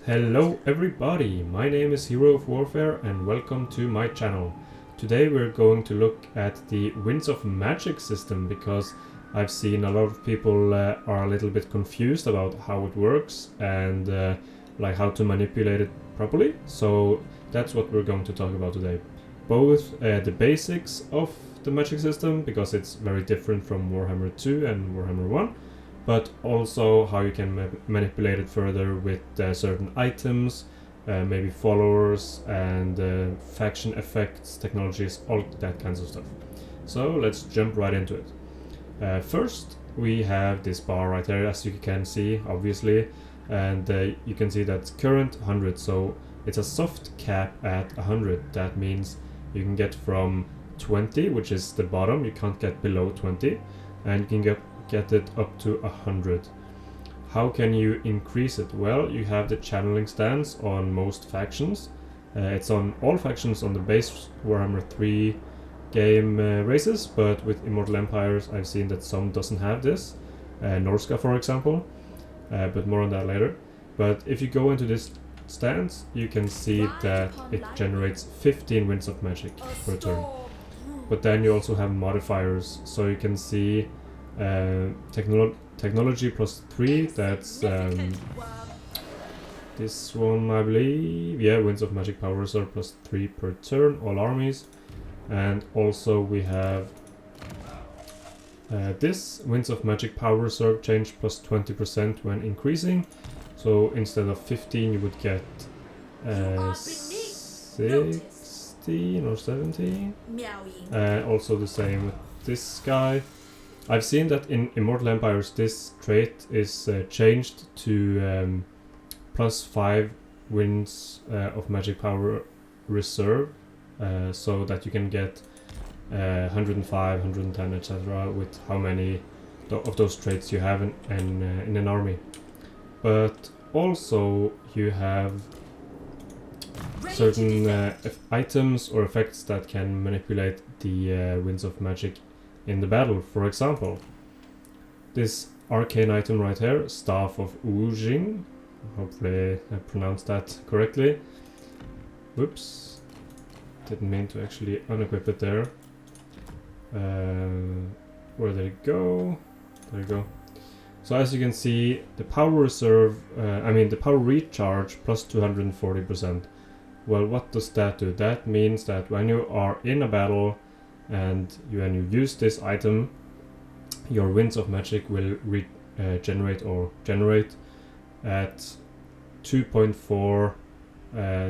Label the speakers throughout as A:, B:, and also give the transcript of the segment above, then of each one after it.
A: Hello everybody, my name is Hero of Warfare and welcome to my channel. Today we're going to look at the Winds of Magic system because I've seen a lot of people are a little bit confused about how it works and like how to manipulate it properly. So that's what we're going to talk about today. Both the basics of the magic system, because it's very different from Warhammer 2 and Warhammer 1, but also how you can manipulate it further with certain items, maybe followers and faction effects, technologies, all that kinds of stuff. So let's jump right into it. First we have this bar right there, as you can see obviously, and you can see that's current 100, so it's a soft cap at 100. That means you can get from 20, which is the bottom, you can't get below 20, and you can get it up to 100. How can you increase it? Well, you have the channeling stance on most factions. It's on all factions on the base Warhammer 3 game races, but with Immortal Empires I've seen that some doesn't have this. Norska for example, but more on that later. But if you go into this stance, you can see that it generates 15 Winds of Magic per turn. But then you also have modifiers, so you can see technology plus 3, that's this one I believe, yeah, Winds of Magic Power Reserve plus 3 per turn, all armies. And also we have this Winds of Magic Power Reserve change plus 20% when increasing, so instead of 15 you would get 16 or 17. Also the same with this guy. I've seen that in Immortal Empires this trait is changed to plus 5 Winds of Magic Power Reserve, so that you can get 105, 110, etc. with how many of those traits you have in an army. But also you have certain items or effects that can manipulate the Winds of Magic in the battle. For example, this arcane item right here, Staff of Wujing, hopefully I pronounced that correctly. Whoops, didn't mean to actually unequip it there. Where did it go? There you go. So as you can see, the power reserve, the power recharge plus 240%. Well, what does that do? That means that when you are in a battle and when you use this item, your Winds of Magic will generate at 2.4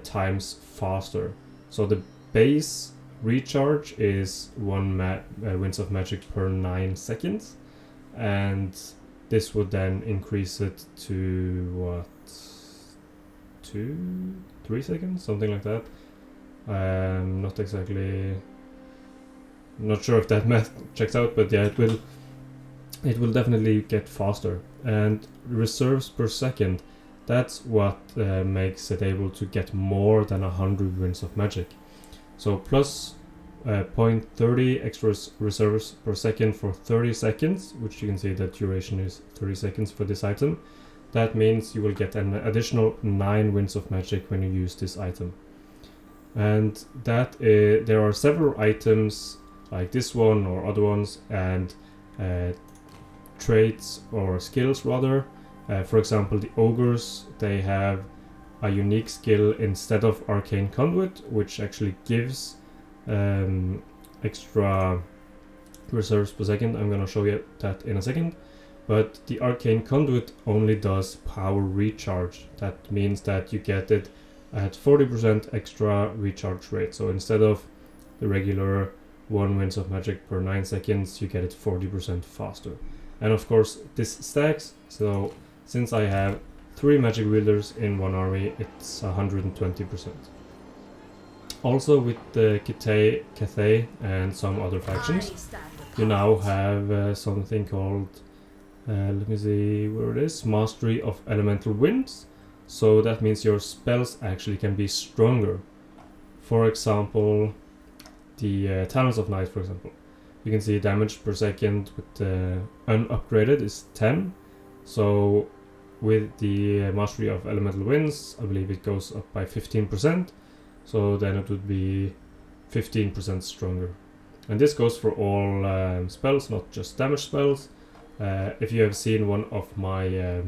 A: times faster. So the base recharge is 1 Winds of Magic per 9 seconds, and this would then increase it to what, 2-3 seconds, something like that. Not sure if that math checks out, but yeah, it will definitely get faster. And reserves per second, that's what makes it able to get more than 100 Winds of Magic. So plus 0.30 extra reserves per second for 30 seconds, which you can see that duration is 30 seconds for this item. That means you will get an additional 9 Winds of Magic when you use this item. And that there are several items like this one or other ones, and traits or skills rather. For example, the ogres, they have a unique skill instead of Arcane Conduit, which actually gives extra reserves per second. I'm gonna show you that in a second. But the Arcane Conduit only does power recharge. That means that you get it at 40% extra recharge rate. So instead of the regular 1 Winds of Magic per 9 seconds, you get it 40% faster. And of course this stacks, so since I have 3 magic wielders in one army, it's 120%. Also with the Cathay and some other factions, you now have something called, let me see where it is, Mastery of Elemental Winds. So that means your spells actually can be stronger. For example, the Talons of Night, for example. You can see damage per second with the unupgraded is 10. So with the mastery of elemental winds, I believe it goes up by 15%, so then it would be 15% stronger. And this goes for all spells, not just damage spells. If you have seen one of my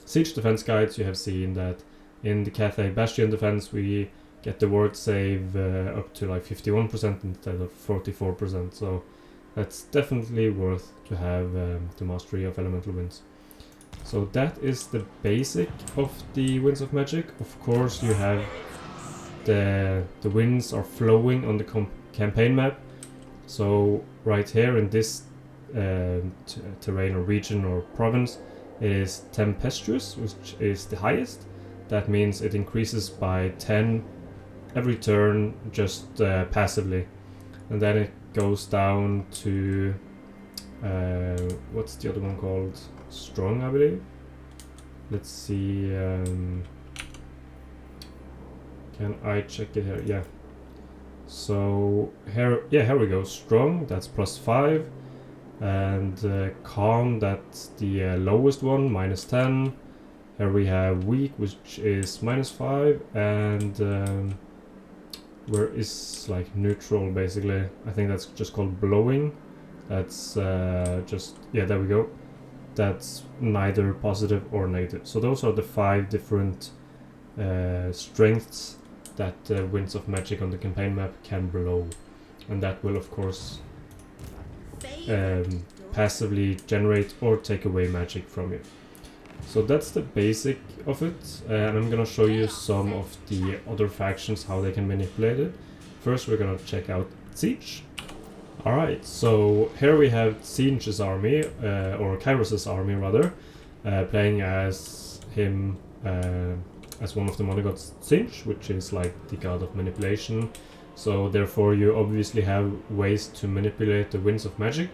A: siege defense guides, you have seen that in the Cathay Bastion defense we get the ward save up to like 51% instead of 44%, so that's definitely worth to have the mastery of elemental winds. So that is the basic of the winds of magic. Of course you have the winds are flowing on the campaign map. So right here in this terrain or region or province, it is tempestuous, which is the highest. That means it increases by 10 every turn, just passively, and then it goes down to what's the other one called? Strong, I believe. Let's see. Can I check it here? Yeah. So here, yeah, here we go. Strong, that's +5, and calm, that's the lowest one, -10. Here we have weak, which is -5, and where is like neutral, basically. I think that's just called blowing. That's just, yeah, there we go. That's neither positive or negative. So those are the 5 different strengths that winds of magic on the campaign map can blow, and that will of course passively generate or take away magic from you. So that's the basic of it, and I'm gonna show you some of the other factions, how they can manipulate it. First we're gonna check out Tzeentch. Alright, so here we have Tzeentch's army, or Kairos' army rather, playing as him as one of the monogods Tzeentch, which is like the god of manipulation. So therefore you obviously have ways to manipulate the winds of magic,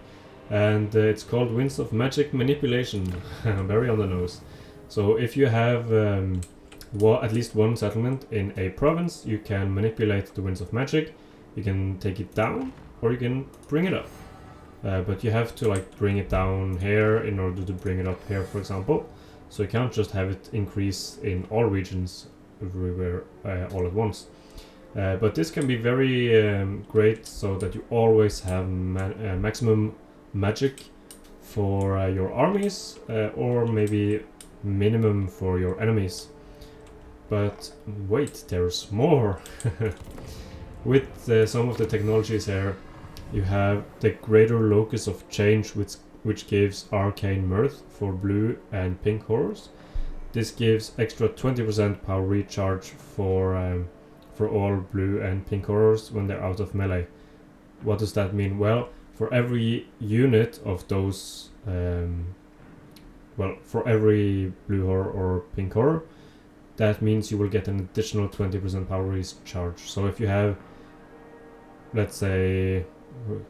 A: and it's called winds of magic manipulation. Very on the nose. So if you have at least one settlement in a province, you can manipulate the winds of magic. You can take it down or you can bring it up, but you have to like bring it down here in order to bring it up here, for example. So you can't just have it increase in all regions everywhere all at once. But this can be very great, so that you always have maximum magic for your armies, or maybe minimum for your enemies. But wait, there's more! With some of the technologies here, you have the greater locus of change, which gives arcane mirth for blue and pink horrors. This gives extra 20% power recharge for all blue and pink horrors when they're out of melee. What does that mean? Well, for every unit of those, for every blue horror or pink horror, that means you will get an additional 20% power recharge. So if you have, let's say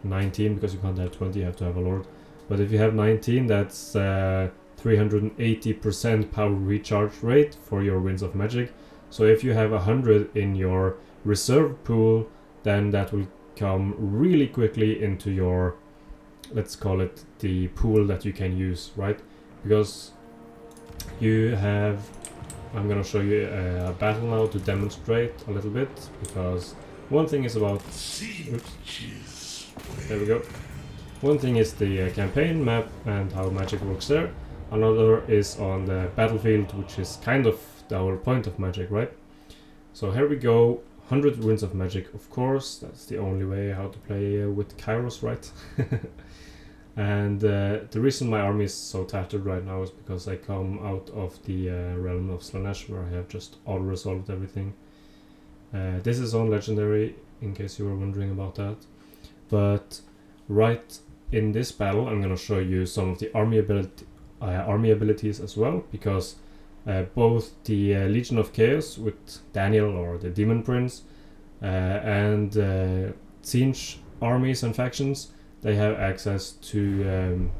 A: 19, because you can't have 20, you have to have a lord. But if you have 19, that's 380% power recharge rate for your winds of magic. So if you have 100 in your reserve pool, then that will come really quickly into your, let's call it the pool that you can use, right? Because you have, I'm gonna show you a battle now to demonstrate a little bit, because one thing is about, oops, there we go. One thing is the campaign map and how magic works there. Another is on the battlefield, which is kind of the whole point of magic, right? So here we go, 100 winds of magic, of course. That's the only way how to play with Kairos, right? And the reason my army is so tattered right now is because I come out of the realm of Slaanesh, where I have just auto-resolved everything. This is on legendary, in case you were wondering about that. But right in this battle, I'm gonna show you some of the army abilities as well, because both the Legion of Chaos with Daniel, or the Demon Prince, and Tzeentch armies and factions, they have access to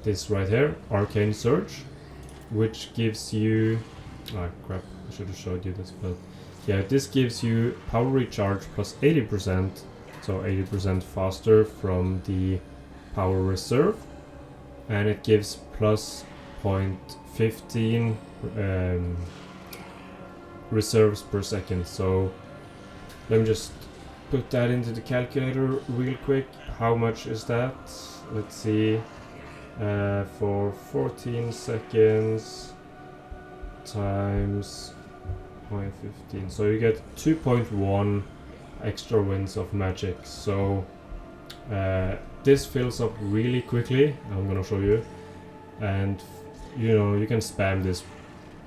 A: this right here, Arcane Surge, which gives you, ah crap, I should have showed you this, but yeah, this gives you power recharge plus 80%, so 80% faster from the power reserve, and it gives plus 0.15 reserves per second. So let me just put that into the calculator real quick. How much is that? Let's see. For 14 seconds times 0.15, so you get 2.1 extra winds of magic. So this fills up really quickly. I'm gonna show you, and you can spam this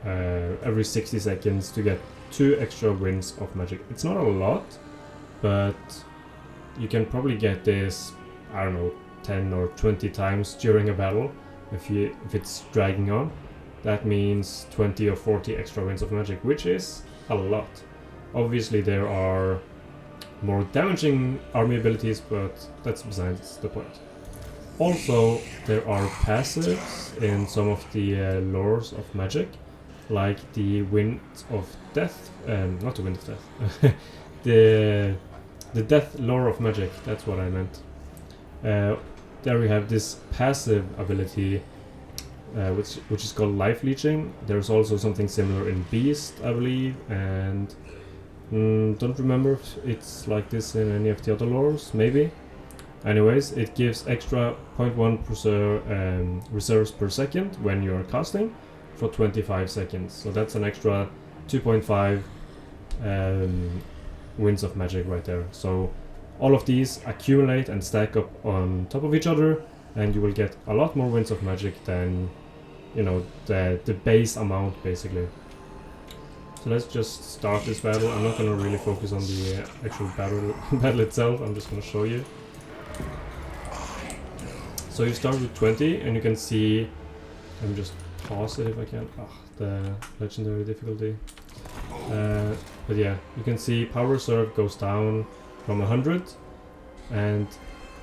A: every 60 seconds to get 2 extra winds of magic. It's not a lot, but you can probably get this, I don't know, 10 or 20 times during a battle. If it's dragging on, that means 20 or 40 extra winds of magic, which is a lot. Obviously there are more damaging army abilities, but that's besides the point. Also, there are passives in some of the lores of magic, like the Wind of Death, not the Wind of Death, the Death lore of magic, that's what I meant. There we have this passive ability, which is called life leeching. There's also something similar in Beast, I believe, and don't remember if it's like this in any of the other lores, maybe. Anyways, it gives extra 0.1 reserves per second when you're casting for 25 seconds. So that's an extra 2.5 winds of magic right there. So all of these accumulate and stack up on top of each other, and you will get a lot more winds of magic than, the base amount, basically. So let's just start this battle. I'm not going to really focus on the actual battle itself. I'm just going to show you. So you start with 20, and you can see, let me just pause it if I can. The legendary difficulty. But yeah, you can see power reserve goes down from 100, and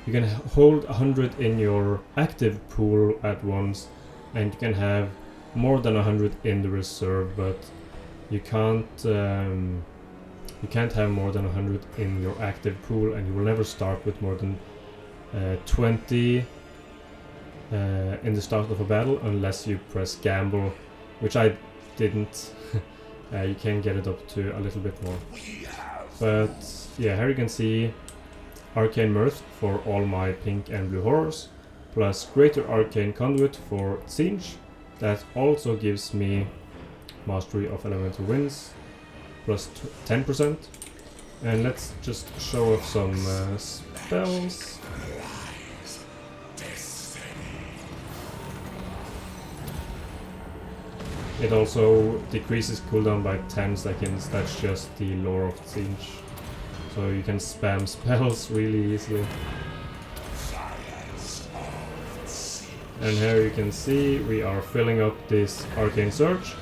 A: you can hold 100 in your active pool at once, and you can have more than 100 in the reserve, but you can't have more than 100 in your active pool, and you will never start with more than 20 in the start of a battle unless you press gamble, which I didn't. You can get it up to a little bit more, but yeah, here you can see Arcane Mirth for all my pink and blue horrors, plus Greater Arcane Conduit for Tzeentch. That also gives me Mastery of Elemental Winds, plus 10%. And let's just show off some spells. It also decreases cooldown by 10 seconds, that's just the lore of Tzeentch. So you can spam spells really easily. And here you can see we are filling up this Arcane Surge.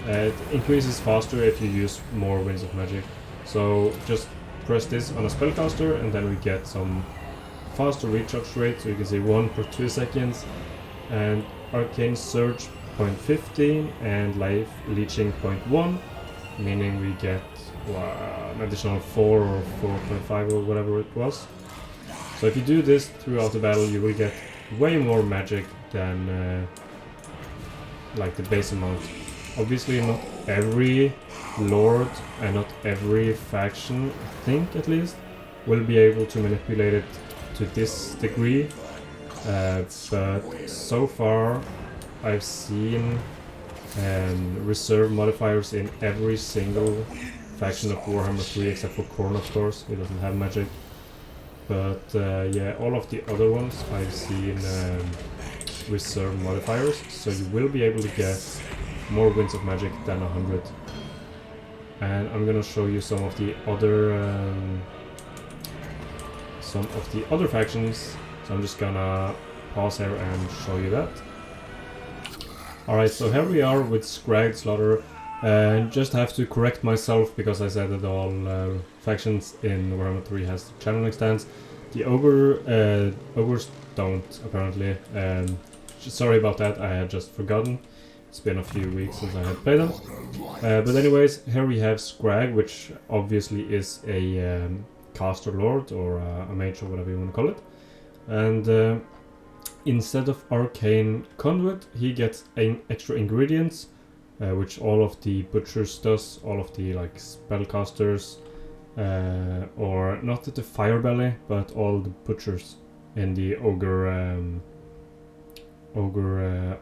A: It increases faster if you use more Winds of Magic. So just press this on a spellcaster, and then we get some faster recharge rate. So you can see 1 per 2 seconds, and Arcane Surge 0.15 and Life Leeching 0.1, meaning we get an additional 4 or 4.5 or whatever it was. So if you do this throughout the battle, you will get way more magic than like the base amount. Obviously not every lord and not every faction, I think at least, will be able to manipulate it to this degree, but so far I've seen reserve modifiers in every single faction of Warhammer 3 except for Khorne, of course. He doesn't have magic. But yeah, all of the other ones I've seen reserve modifiers, so you will be able to get more Winds of Magic than 100. And I'm gonna show you some of the other factions. So I'm just gonna pause here and show you that. Alright, so here we are with Scragged Slaughter, and just have to correct myself because I said that all factions in Warhammer 3 has channeling stance. The ogres don't, apparently. Sorry about that, I had just forgotten. It's been a few weeks since I had played them. But anyways, here we have Scrag, which obviously is a caster lord or a mage or whatever you want to call it. And instead of Arcane Conduit, he gets extra ingredients, which all of the butchers does, all of the like spellcasters, or not the fire belly, but all the butchers in the ogre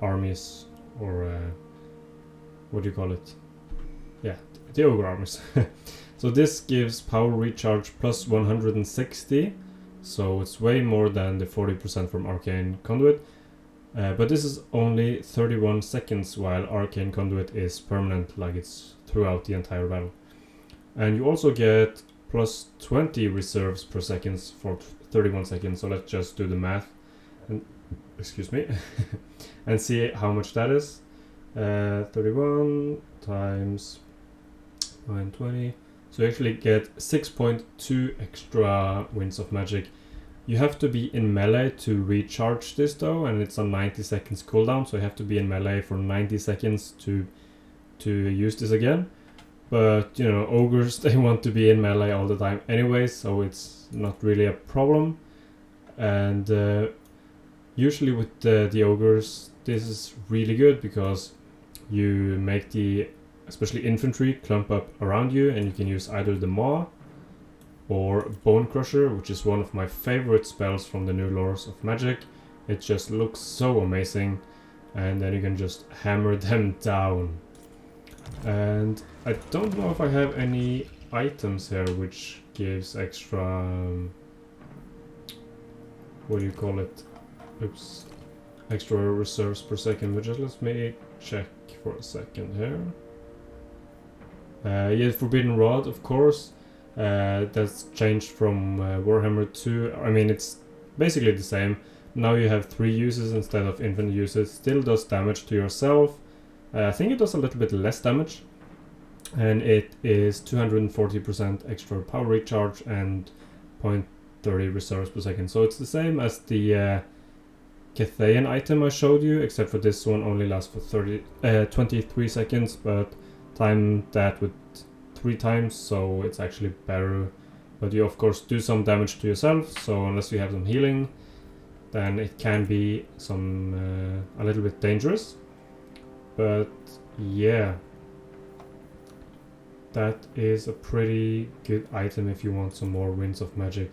A: armies, or what do you call it? Yeah, the ogre armies. So this gives power recharge plus 160, so it's way more than the 40% from Arcane Conduit. But this is only 31 seconds, while Arcane Conduit is permanent, like it's throughout the entire battle. And you also get plus 20 reserves per second for 31 seconds, so let's just do the math, and, excuse me, and see how much that is. 31 times 920, so you actually get 6.2 extra Winds of Magic. You have to be in melee to recharge this though, and it's a 90 seconds cooldown, so you have to be in melee for 90 seconds to use this again. But you know, ogres, they want to be in melee all the time anyway, so it's not really a problem. And usually with the ogres, this is really good because you make the, especially infantry, clump up around you, and you can use either the Maw or Bone Crusher, which is one of my favorite spells from the new Lores of Magic. It just looks so amazing, and then you can just hammer them down. And I don't know if I have any items here which gives extra, what do you call it? Oops. Extra reserves per second, but just let me check for a second here. Yeah, Forbidden Rod, of course. That's changed from Warhammer 2. I mean, it's basically the same. Now you have 3 uses instead of infinite uses. Still does damage to yourself. I think it does a little bit less damage. And it is 240% extra power recharge and 0.30 reserves per second. So it's the same as the Cathayan item I showed you, except for this one only lasts for 23 seconds, but time that with 3 times, so it's actually better. But you of course do some damage to yourself, so unless you have some healing, then it can be some a little bit dangerous. But yeah, that is a pretty good item if you want some more Winds of Magic.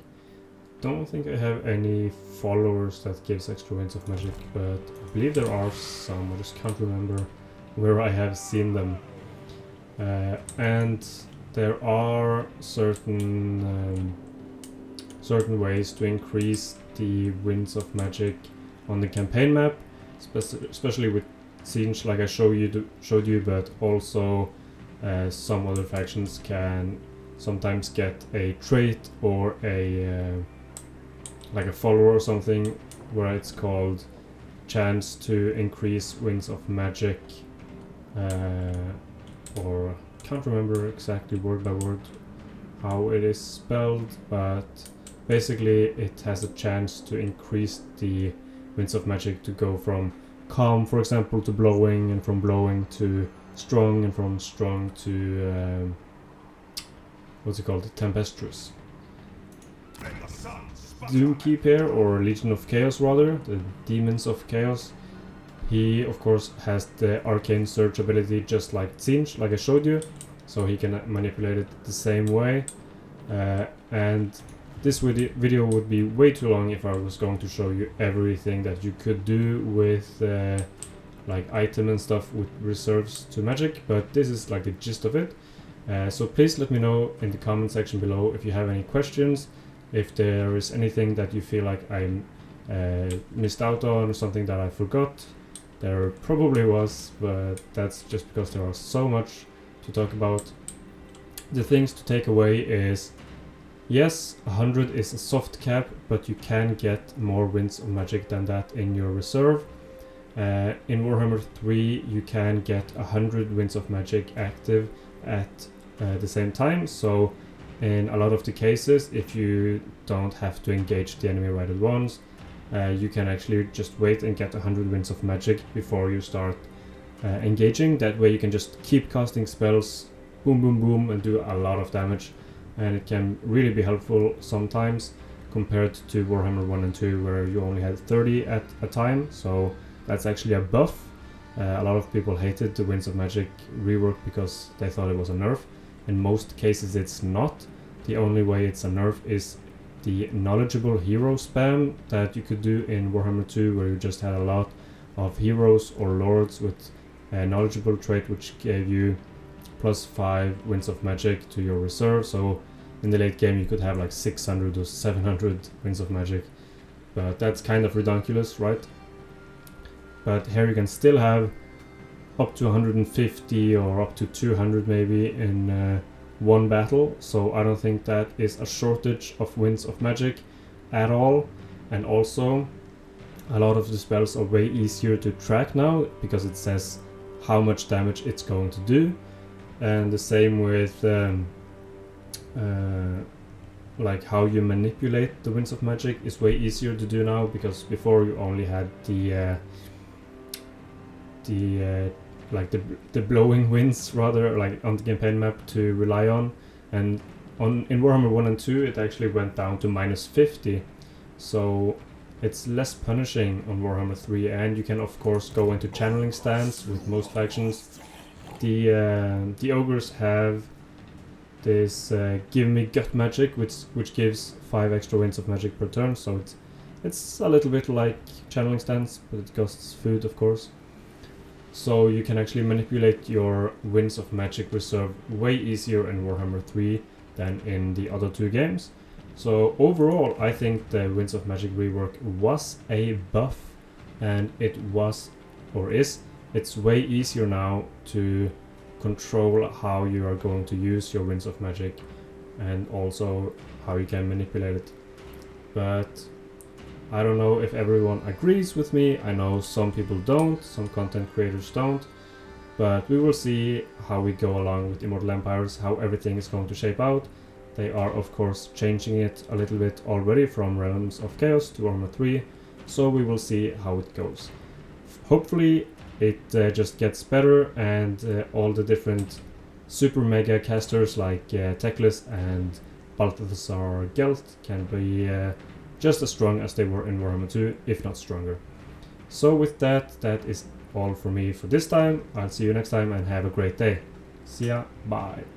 A: Don't think I have any followers that gives extra Winds of Magic, but I believe there are some. I just can't remember where I have seen them. And there are certain ways to increase the Winds of Magic on the campaign map, especially with Tzeentch, like I showed you, but also some other factions can sometimes get a trait or a like a follower or something, where it's called chance to increase Winds of Magic, or can't remember exactly word by word how it is spelled, but basically it has a chance to increase the Winds of Magic to go from calm, for example, to blowing, and from blowing to strong, and from strong to what's it called, tempestuous. Doomkeep here, or Legion of Chaos rather, the Demons of Chaos. He of course has the Arcane Surge ability just like Tzeentch, like I showed you, so he can manipulate it the same way. And this video would be way too long if I was going to show you everything that you could do with like item and stuff with reserves to magic, but this is like the gist of it. So please let me know in the comment section below if you have any questions, if there is anything that you feel like I missed out on, or something that I forgot. There probably was, but that's just because there are so much to talk about. The things to take away is, yes, 100 is a soft cap, but you can get more Winds of Magic than that in your reserve. In Warhammer 3 you can get 100 Winds of Magic active at the same time, so in a lot of the cases, if you don't have to engage the enemy right at once, you can actually just wait and get 100 Winds of Magic before you start engaging. That way you can just keep casting spells, boom boom boom, and do a lot of damage, and it can really be helpful sometimes, compared to Warhammer 1 and 2 where you only had 30 at a time, so that's actually a buff. A lot of people hated the Winds of Magic rework because they thought it was a nerf. In most cases it's not. The only way it's a nerf is the knowledgeable hero spam that you could do in Warhammer 2, where you just had a lot of heroes or lords with a knowledgeable trait which gave you +5 Winds of Magic to your reserve. So in the late game you could have like 600 or 700 Winds of Magic, but that's kind of ridiculous, right? But here you can still have up to 150 or up to 200 maybe in one battle, so I don't think that is a shortage of Winds of Magic at all. And also a lot of the spells are way easier to track now because it says how much damage it's going to do. And the same with like how you manipulate the Winds of Magic is way easier to do now, because before you only had the blowing winds rather, like on the campaign map to rely on, and in Warhammer 1 and 2 it actually went down to -50, so it's less punishing on Warhammer 3. And you can of course go into channeling stance with most factions. The ogres have this give me gut magic, which gives 5 extra Winds of Magic per turn, so it's a little bit like channeling stance, but it costs food of course. So you can actually manipulate your Winds of Magic reserve way easier in Warhammer 3 than in the other two games. So overall I think the Winds of Magic rework was a buff, and it was, or is, it's way easier now to control how you are going to use your Winds of Magic and also how you can manipulate it. But I don't know if everyone agrees with me. I know some people don't, some content creators don't, but we will see how we go along with Immortal Empires, how everything is going to shape out. They are of course changing it a little bit already from Realms of Chaos to Warhammer 3, so we will see how it goes. Hopefully it just gets better, and all the different super mega casters like Teclis and Balthazar Gelt can be just as strong as they were in Warhammer 2, if not stronger. So with that, that is all for me for this time. I'll see you next time and have a great day. See ya, bye.